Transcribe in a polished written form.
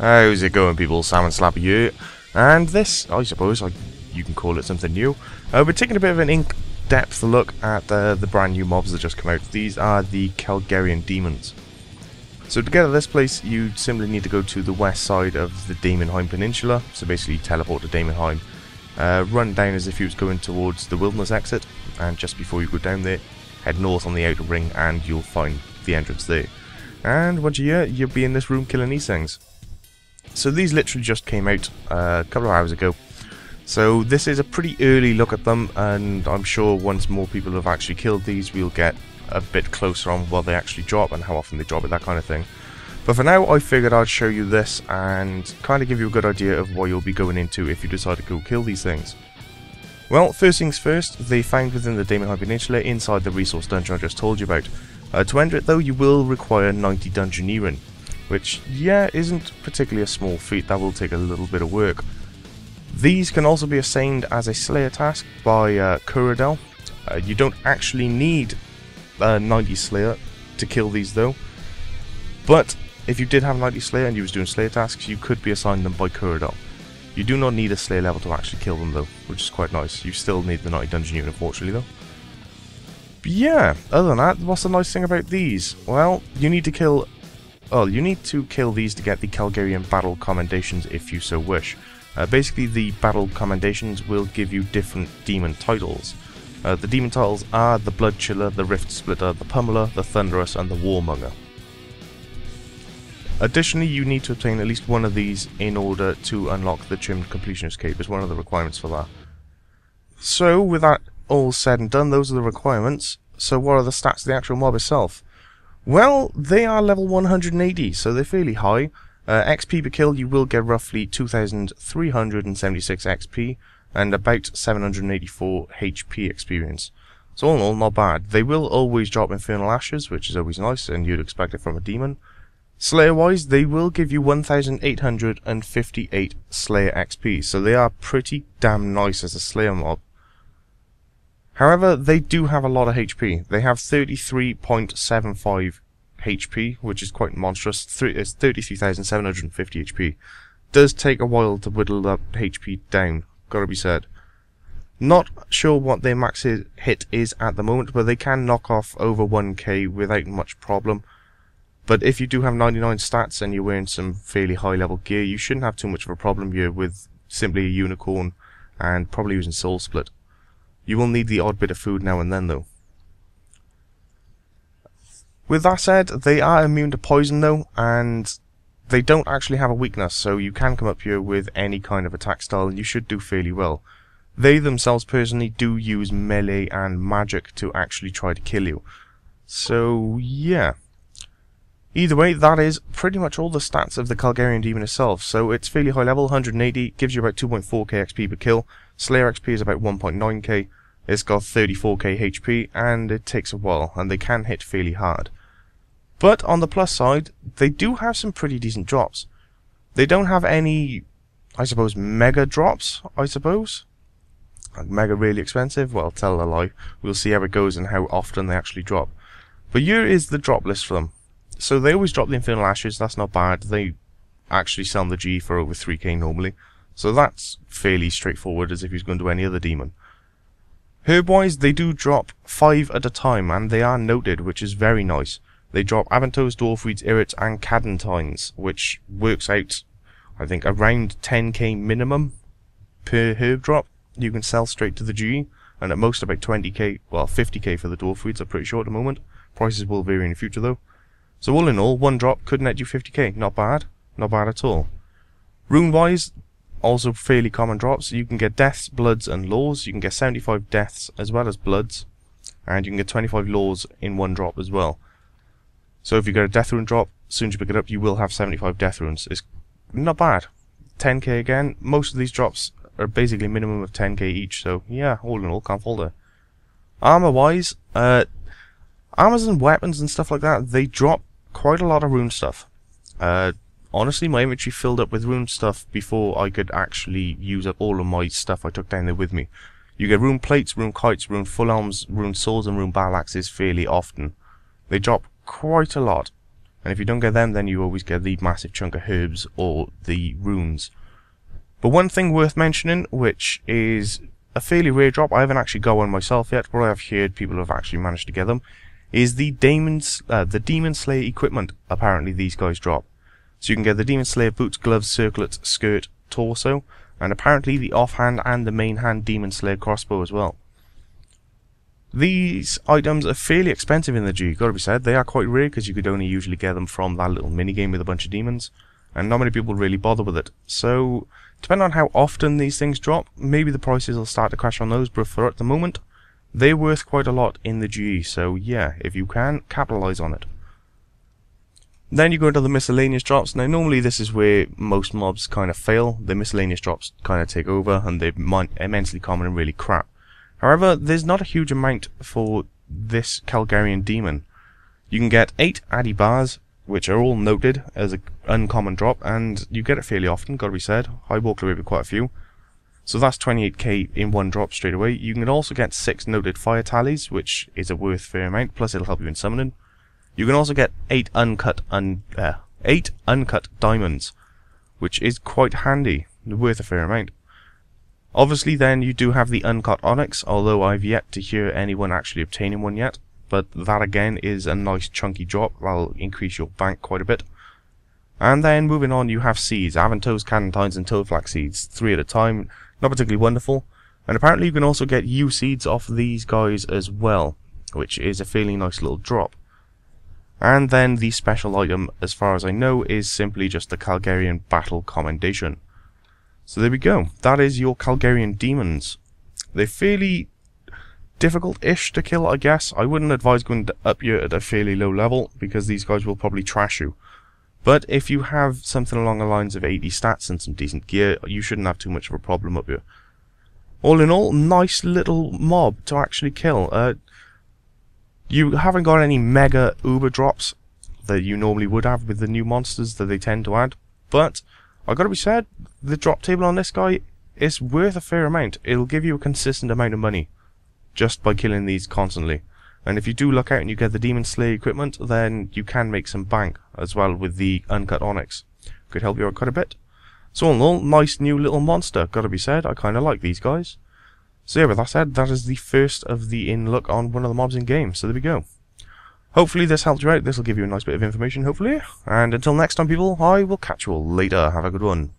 How's it going, people? Salmon Slappy here, and this, I suppose, you can call it something new. We're taking a bit of an in-depth look at the brand new mobs that just come out. These are the Kal'Gerion Demons. So to get to this place, you simply need to go to the west side of the daemonheim peninsula, so basically teleport to daemonheim, run down as if you was going towards the wilderness exit, and just before you go down there, head north on the outer ring and you'll find the entrance there. And once you're here, you'll be in this room killing these things. So these literally just came out a couple of hours ago. So this is a pretty early look at them, and I'm sure once more people have actually killed these, we'll get a bit closer on what they actually drop and how often they drop it, that kind of thing. But for now, I figured I'd show you this and kind of give you a good idea of what you'll be going into if you decide to go kill these things. Well, first things first, they found within the Daemonheim Peninsula inside the resource dungeon I just told you about. To enter it though, you will require 90 dungeoneering, which, yeah, isn't particularly a small feat. That will take a little bit of work. These can also be assigned as a Slayer task by Kuradel. You don't actually need 90 Slayer to kill these though, but if you did have 90 Slayer and you was doing Slayer tasks, you could be assigned them by Kuradel. You do not need a Slayer level to actually kill them though, which is quite nice. You still need the 90 dungeoneering, unfortunately though. But yeah, other than that, what's the nice thing about these? Well, you need to kill these to get the Kal'Gerion battle commendations if you so wish. Basically, the battle commendations will give you different demon titles. The demon titles are the Blood Chiller, the Rift Splitter, the Pummeler, the Thunderous, and the Warmonger. Additionally, you need to obtain at least one of these in order to unlock the Trimmed Completionist Cape. It's one of the requirements for that. So, with that all said and done, those are the requirements. So what are the stats of the actual mob itself? Well, they are level 180, so they're fairly high. XP per kill, you will get roughly 2,376 XP and about 784 HP experience. So all in all, not bad. They will always drop Infernal Ashes, which is always nice, and you'd expect it from a demon. Slayer-wise, they will give you 1,858 Slayer XP, so they are pretty damn nice as a Slayer mob. However, they do have a lot of HP. They have 33.75 HP, which is quite monstrous. It's 33,750 HP. Does take a while to whittle that HP down, gotta be said. Not sure what their max hit is at the moment, but they can knock off over 1k without much problem. But if you do have 99 stats and you're wearing some fairly high level gear, you shouldn't have too much of a problem here with simply a unicorn and probably using Soul Split. You will need the odd bit of food now and then though. With that said, they are immune to poison though, and they don't actually have a weakness, so you can come up here with any kind of attack style and you should do fairly well. They themselves personally do use melee and magic to actually try to kill you. So yeah. Either way, that is pretty much all the stats of the Kal'Gerion Demon itself. So it's fairly high level, 180, gives you about 2.4k XP per kill. Slayer XP is about 1.9k. It's got 34k HP, and it takes a while, and they can hit fairly hard. But on the plus side, they do have some pretty decent drops. They don't have any, I suppose, mega drops, I suppose. Mega really expensive? Well, tell a lie. We'll see how it goes and how often they actually drop. But here is the drop list for them. So they always drop the Infernal Ashes, that's not bad. They actually sell the G for over 3k normally. So that's fairly straightforward as if he's going to any other demon. Herb-wise, they do drop 5 at a time, and they are noted, which is very nice. They drop Avantos, Dwarfweeds, Irrits, and Cadentines, which works out, I think, around 10k minimum per herb drop. You can sell straight to the G, and at most about 20k, well, 50k for the Dwarfweeds, I'm pretty sure at the moment. Prices will vary in the future, though. So all in all, one drop could net you 50k. Not bad. Not bad at all. Rune-wise, also fairly common drops. You can get deaths, bloods, and laws. You can get 75 deaths as well as bloods. And you can get 25 laws in one drop as well. So if you get a death rune drop, as soon as you pick it up, you will have 75 death runes. It's not bad. 10k again. Most of these drops are basically minimum of 10k each. So yeah, all in all, can't fault it. Armor-wise, armors and weapons and stuff like that, they drop quite a lot of rune stuff. Honestly, my inventory filled up with rune stuff before I could actually use up all of my stuff I took down there with me. You get rune plates, rune kites, rune full arms, rune swords, and rune battle axes fairly often. They drop quite a lot. And if you don't get them, then you always get the massive chunk of herbs or the runes. But one thing worth mentioning, which is a fairly rare drop, I haven't actually got one myself yet, but I have heard people have actually managed to get them, is the Demon Slayer equipment. Apparently these guys drop. So you can get the Demon Slayer boots, gloves, circlet, skirt, torso, and apparently the offhand and the main hand Demon Slayer crossbow as well. These items are fairly expensive in the G, gotta be said. They are quite rare because you could only usually get them from that little minigame with a bunch of demons, and not many people really bother with it. So, depending on how often these things drop, maybe the prices will start to crash on those, but for at the moment, they're worth quite a lot in the GE, so yeah, if you can, capitalise on it. Then you go into the miscellaneous drops. Now normally this is where most mobs kind of fail. The miscellaneous drops kind of take over, and they're immensely common and really crap. However, there's not a huge amount for this Kal'Gerion Demon. You can get 8 Addy bars, which are all noted as an uncommon drop, and you get it fairly often, gotta be said. I walked away with quite a few. So that's 28k in one drop straight away. You can also get 6 noted fire tallies, which is a worth fair amount, plus it'll help you in summoning. You can also get 8 uncut diamonds, which is quite handy, worth a fair amount. Obviously then you do have the uncut onyx, although I've yet to hear anyone actually obtaining one yet. But that again is a nice chunky drop, that'll increase your bank quite a bit. And then moving on, you have seeds, Avantoes, Cannatines and Toadflax seeds, 3 at a time, not particularly wonderful. And apparently you can also get U seeds off these guys as well, which is a fairly nice little drop. And then the special item, as far as I know, is simply just the Kal'Gerion Battle Commendation. So there we go, that is your Kal'Gerion Demons. They're fairly difficult-ish to kill, I guess. I wouldn't advise going up here at a fairly low level, because these guys will probably trash you. But if you have something along the lines of 80 stats and some decent gear, you shouldn't have too much of a problem up here. All in all, nice little mob to actually kill. You haven't got any mega uber drops that you normally would have with the new monsters that they tend to add, but I gotta be said, the drop table on this guy is worth a fair amount. It'll give you a consistent amount of money just by killing these constantly. And if you do luck out and you get the Demon Slayer equipment, then you can make some bank as well with the uncut onyx. Could help you out quite a bit. So all in all, nice new little monster, gotta be said. I kinda like these guys. So yeah, with that said, that is the first of the in-look on one of the mobs in game. So there we go. Hopefully this helped you out. This will give you a nice bit of information, hopefully. And until next time, people, I will catch you all later. Have a good one.